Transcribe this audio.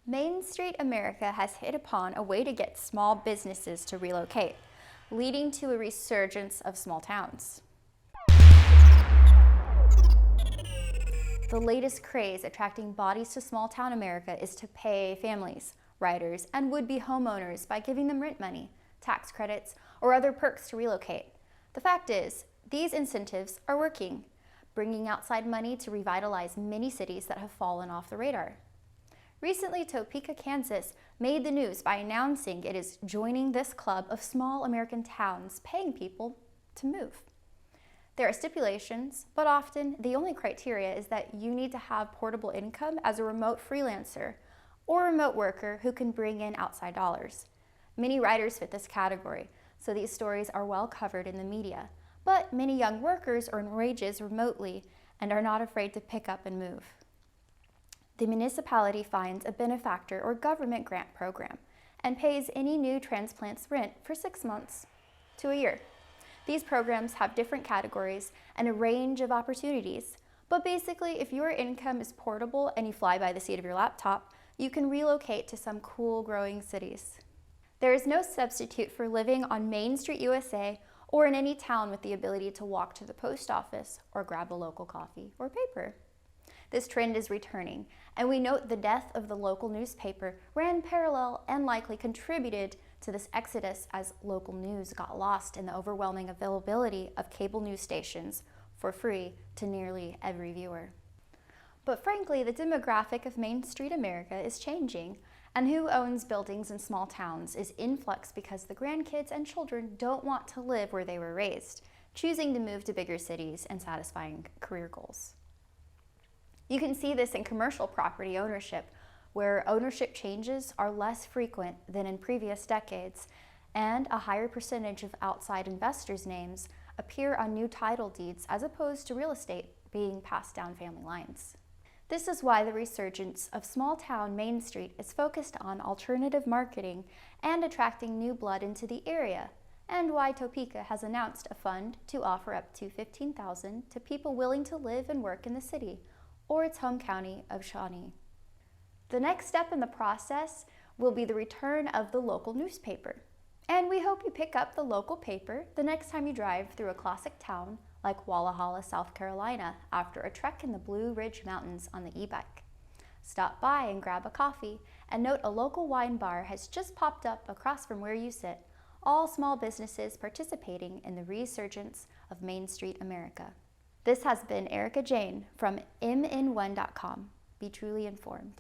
Main Street America has hit upon a way to get small businesses to relocate, leading to a resurgence of small towns. The latest craze attracting bodies to small town America is to pay families, renters, and would-be homeowners by giving them rent money, tax credits, or other perks to relocate. The fact is, these incentives are working, bringing outside money to revitalize many cities that have fallen off the radar. Recently, Topeka, Kansas made the news by announcing it is joining this club of small American towns paying people to move. There are stipulations, but often the only criteria is that you need to have portable income as a remote freelancer or remote worker who can bring in outside dollars. Many writers fit this category, so these stories are well covered in the media. But many young workers earn wages remotely and are not afraid to pick up and move. The municipality finds a benefactor or government grant program and pays any new transplant's rent for 6 months to a year. These programs have different categories and a range of opportunities, but basically if your income is portable and you fly by the seat of your laptop, you can relocate to some cool growing cities. There is no substitute for living on Main Street, USA, or in any town with the ability to walk to the post office or grab a local coffee or paper. This trend is returning, and we note the death of the local newspaper ran parallel and likely contributed to this exodus as local news got lost in the overwhelming availability of cable news stations for free to nearly every viewer. But frankly, the demographic of Main Street America is changing, and who owns buildings in small towns is in flux because the grandkids and children don't want to live where they were raised, choosing to move to bigger cities and satisfying career goals. You can see this in commercial property ownership, where ownership changes are less frequent than in previous decades, and a higher percentage of outside investors' names appear on new title deeds as opposed to real estate being passed down family lines. This is why the resurgence of small-town Main Street is focused on alternative marketing and attracting new blood into the area, and why Topeka has announced a fund to offer up to $15,000 to people willing to live and work in the city, or its home county of Shawnee. The next step in the process will be the return of the local newspaper. And we hope you pick up the local paper the next time you drive through a classic town like Walla Halla, South Carolina, after a trek in the Blue Ridge Mountains on the e-bike. Stop by and grab a coffee, and note a local wine bar has just popped up across from where you sit, all small businesses participating in the resurgence of Main Street America. This has been Erica Jane from mn1.com. Be truly informed.